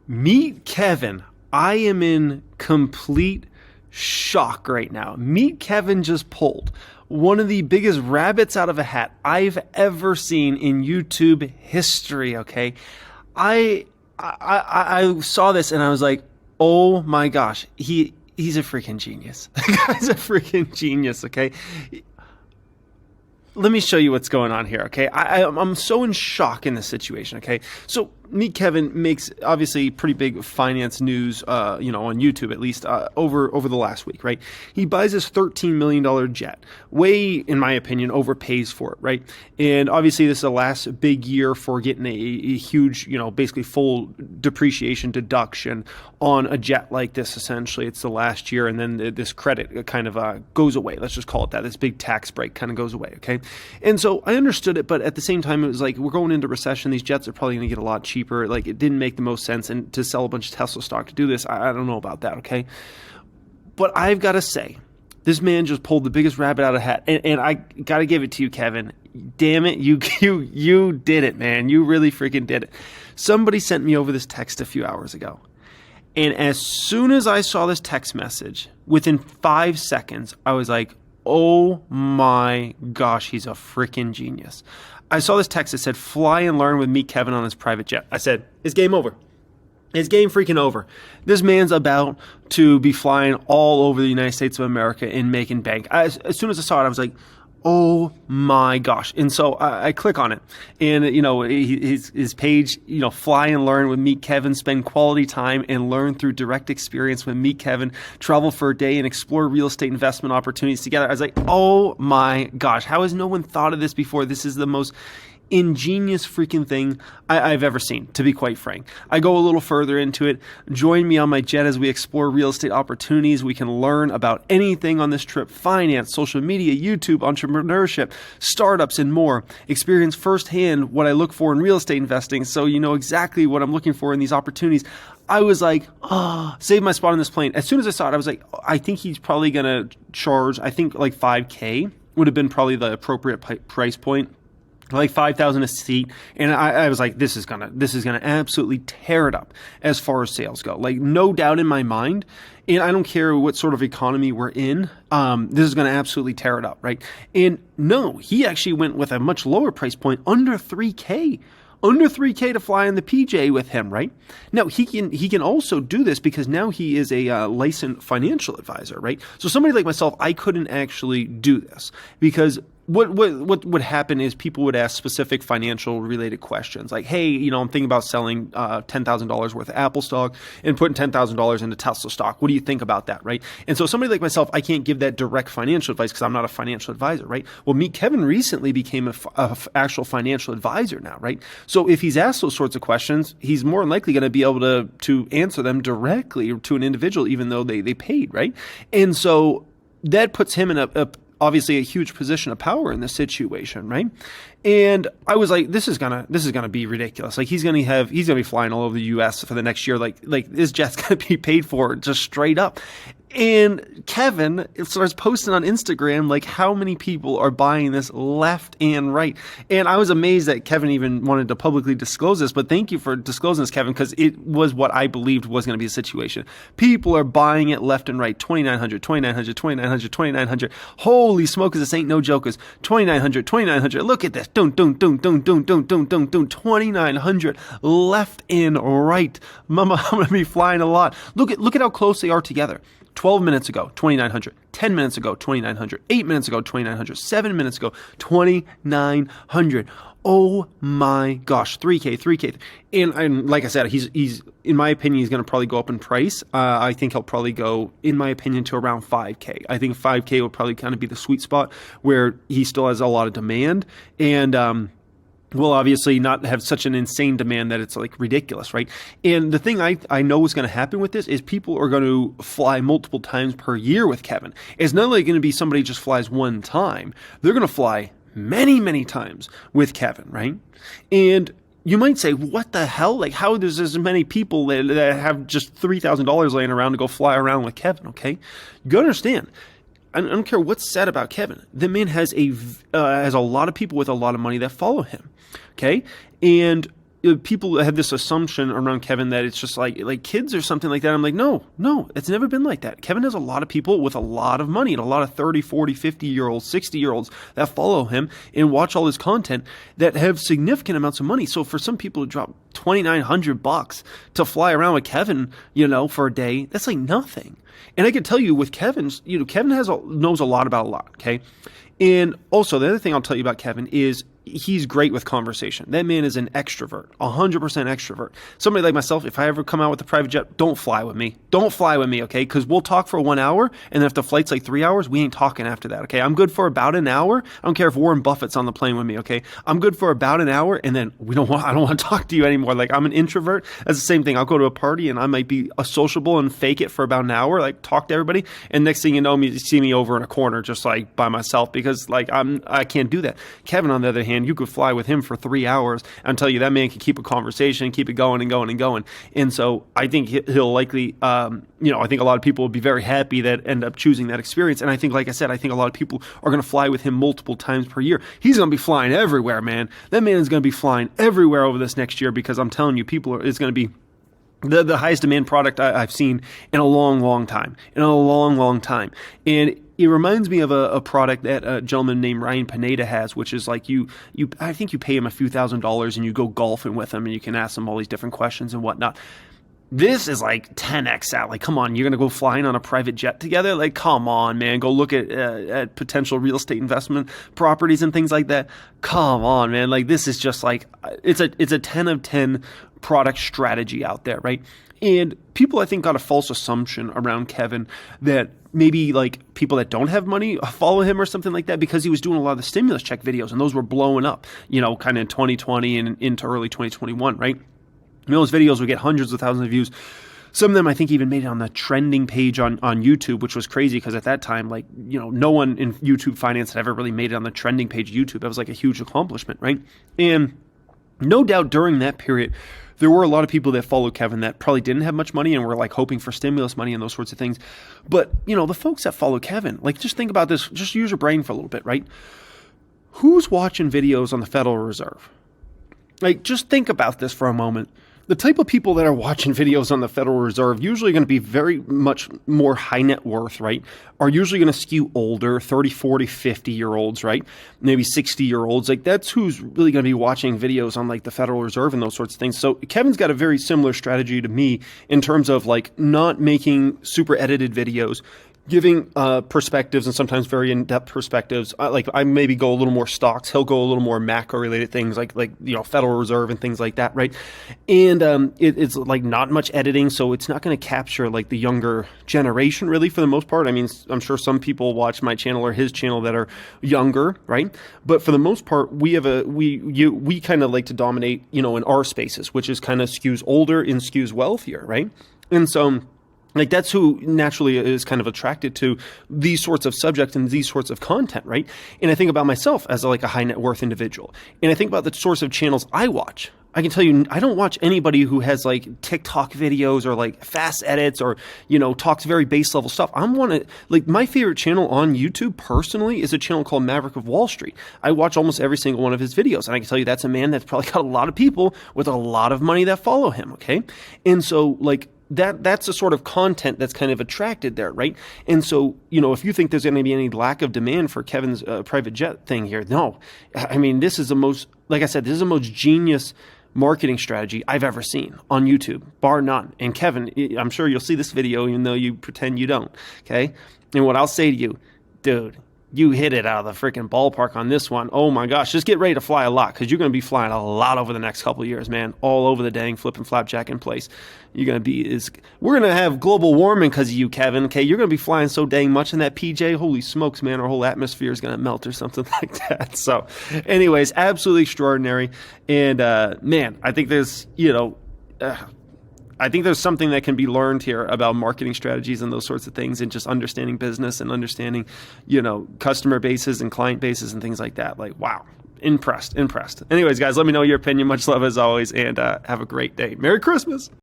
Meet Kevin. I am in complete shock right now. Meet Kevin just pulled one of the biggest rabbits out of a hat I've ever seen in YouTube history, okay? I saw this and I was like, oh my gosh, he's a freaking genius. The guy's a freaking genius, okay? Let me show you what's going on here, okay? I'm so in shock in this situation, okay? So Meet Kevin makes obviously pretty big finance news, on YouTube at least, over the last week, right? He buys this $13 million jet, way, in my opinion, overpays for it, right? And obviously this is the last big year for getting a huge, basically full depreciation deduction on a jet like this, essentially. It's the last year, and then this credit kind of goes away. Let's just call it that. This big tax break kind of goes away, okay? And so I understood it, but at the same time, it was like, we're going into recession. These jets are probably going to get a lot cheaper. Like, it didn't make the most sense. And to sell a bunch of Tesla stock to do this, I don't know about that, okay? But I've got to say, this man just pulled the biggest rabbit out of the hat. And I got to give it to you, Kevin. Damn it, you did it, man. You really freaking did it. Somebody sent me over this text a few hours ago. And as soon as I saw this text message, within 5 seconds, I was like, oh my gosh, he's a freaking genius. I saw this text that said, fly and learn with Meet Kevin on his private jet. I said, it's game over. It's game freaking over. This man's about to be flying all over the United States of America and making bank. As soon as I saw it, I was like, oh my gosh. And so I click on it, and his page, fly and learn with Meet Kevin, spend quality time and learn through direct experience with Meet Kevin, travel for a day and explore real estate investment opportunities together. I was like, oh my gosh, how has no one thought of this before? This is the most ingenious freaking thing I've ever seen, to be quite frank. I go a little further into it. Join me on my jet as we explore real estate opportunities. We can learn about anything on this trip: finance, social media, YouTube, entrepreneurship, startups, and more. Experience firsthand what I look for in real estate investing, so you know exactly what I'm looking for in these opportunities. I was like, save my spot on this plane. As soon as I saw it, I was like, I think he's probably going to charge, I think like $5,000 would have been probably the appropriate price point. Like $5,000 a seat, and I was like, this is gonna absolutely tear it up as far as sales go. Like, no doubt in my mind, and I don't care what sort of economy we're in, this is gonna absolutely tear it up, right? And no, he actually went with a much lower price point, under $3,000. Under $3,000 to fly in the PJ with him, right? Now, he can also do this because now he is a licensed financial advisor, right? So somebody like myself, I couldn't actually do this because what would happen is people would ask specific financial related questions like, hey, I'm thinking about selling $10,000 worth of Apple stock and putting $10,000 into Tesla stock. What do you think about that, right? And so somebody like myself, I can't give that direct financial advice because I'm not a financial advisor, right? Well, Meet Kevin recently became a actual financial advisor now, right? So if he's asked those sorts of questions, he's more than likely going to be able to answer them directly to an individual, even though they paid, right? And so that puts him in obviously a huge position of power in this situation, right? And I was like, this is gonna be ridiculous. Like, he's gonna be flying all over the US for the next year. Like this jet's gonna be paid for just straight up. And Kevin starts posting on Instagram like how many people are buying this left and right. And I was amazed that Kevin even wanted to publicly disclose this, but thank you for disclosing this, Kevin, because it was what I believed was going to be the situation. People are buying it left and right. 2,900, 2,900, 2,900, 2,900. Holy smokes, this ain't no jokers. 2,900, 2,900. Look at this. Don't, 2,900 left and right. Mama, I'm going to be flying a lot. Look at how close they are together. 12 minutes ago, 2,900. 10 minutes ago, 2,900. 8 minutes ago, 2,900. 7 minutes ago, 2,900. Oh my gosh, $3,000. And like I said, he's in my opinion, he's going to probably go up in price. I think he'll probably go, in my opinion, to around $5,000. I think $5,000 will probably kind of be the sweet spot where he still has a lot of demand, and will obviously not have such an insane demand that it's like ridiculous, right? And the thing I know is going to happen with this is people are going to fly multiple times per year with Kevin. It's not only going to be somebody just flies one time. They're going to fly many, many times with Kevin, right? And you might say, what the hell? Like, how there's as many people that have just $3,000 laying around to go fly around with Kevin, okay? You got to understand. I don't care what's said about Kevin. The man has a lot of people with a lot of money that follow him, okay? And people have this assumption around Kevin that it's just like kids or something like that. I'm like, no, it's never been like that. Kevin has a lot of people with a lot of money and a lot of 30, 40, 50-year-olds, 60-year-olds that follow him and watch all his content that have significant amounts of money. So for some people to drop $2,900 to fly around with Kevin, for a day, that's like nothing. And I can tell you with Kevin's, Kevin knows a lot about a lot, okay? And also, the other thing I'll tell you about Kevin is he's great with conversation. That man is an extrovert, 100% extrovert. Somebody like myself, if I ever come out with a private jet, don't fly with me. Don't fly with me, okay? Because we'll talk for 1 hour, and then if the flight's like 3 hours, we ain't talking after that, okay? I'm good for about an hour. I don't care if Warren Buffett's on the plane with me, okay? I'm good for about an hour, and then I don't want to talk to you anymore. Like, I'm an introvert. That's the same thing. I'll go to a party, and I might be a sociable and fake it for about an hour, like talk to everybody, and next thing you know, you see me over in a corner just like by myself because like I can't do that. Kevin, on the other hand, you could fly with him for 3 hours and tell you that man can keep a conversation, keep it going and going and going. And so I think he'll likely, I think a lot of people will be very happy that end up choosing that experience. And I think, like I said, I think a lot of people are going to fly with him multiple times per year. He's going to be flying everywhere, man. That man is going to be flying everywhere over this next year because I'm telling you, it's going to be the highest demand product I've seen in a long, long time. And it reminds me of a product that a gentleman named Ryan Pineda has, which is like I think you pay him a few $1,000s and you go golfing with him and you can ask him all these different questions and whatnot. This is like 10x out. Like, come on, you're going to go flying on a private jet together? Like, come on, man. Go look at potential real estate investment properties and things like that. Come on, man. Like, this is just like, it's a 10 of 10 product strategy out there, right? And people, I think, got a false assumption around Kevin that maybe like people that don't have money follow him or something like that because he was doing a lot of the stimulus check videos and those were blowing up, kind of in 2020 and into early 2021, right? Those videos would get hundreds of thousands of views. Some of them, I think, even made it on the trending page on YouTube, which was crazy because at that time, like, no one in YouTube finance had ever really made it on the trending page of YouTube. That was like a huge accomplishment, right? And no doubt during that period, there were a lot of people that followed Kevin that probably didn't have much money and were like hoping for stimulus money and those sorts of things. But, the folks that follow Kevin, like, just think about this. Just use your brain for a little bit, right? Who's watching videos on the Federal Reserve? Like, just think about this for a moment. The type of people that are watching videos on the Federal Reserve, usually going to be very much more high net worth, right? Are usually going to skew older, 30, 40, 50-year-olds, right? Maybe 60-year-olds. Like, that's who's really going to be watching videos on like the Federal Reserve and those sorts of things. So Kevin's got a very similar strategy to me in terms of like not making super edited videos, giving perspectives and sometimes very in-depth perspectives. Like I maybe go a little more stocks. He'll go a little more macro-related things like Federal Reserve and things like that, right? And it's like not much editing, so it's not going to capture like the younger generation really for the most part. I mean, I'm sure some people watch my channel or his channel that are younger, right? But for the most part, we kind of like to dominate, in our spaces, which is kind of skews older and skews wealthier, right? And so like that's who naturally is kind of attracted to these sorts of subjects and these sorts of content, right? And I think about myself as like a high net worth individual. And I think about the sorts of channels I watch. I can tell you, I don't watch anybody who has like TikTok videos or like fast edits or, talks very base level stuff. Like my favorite channel on YouTube personally is a channel called Maverick of Wall Street. I watch almost every single one of his videos. And I can tell you that's a man that's probably got a lot of people with a lot of money that follow him. Okay. And so like, that's the sort of content that's kind of attracted there, right? And so, if you think there's going to be any lack of demand for Kevin's private jet thing here, no. I mean, this is the most genius marketing strategy I've ever seen on YouTube, bar none. And Kevin, I'm sure you'll see this video even though you pretend you don't, okay? And what I'll say to you, dude, you hit it out of the freaking ballpark on this one. Oh my gosh, just get ready to fly a lot because you're going to be flying a lot over the next couple of years, man. All over the dang flipping flapjack in place. We're going to have global warming because of you, Kevin. Okay, you're going to be flying so dang much in that PJ. Holy smokes, man, our whole atmosphere is going to melt or something like that. So anyways, absolutely extraordinary. And man, I think there's, I think there's something that can be learned here about marketing strategies and those sorts of things and just understanding business and understanding, customer bases and client bases and things like that. Like, wow, impressed. Anyways, guys, let me know your opinion. Much love as always, and have a great day. Merry Christmas.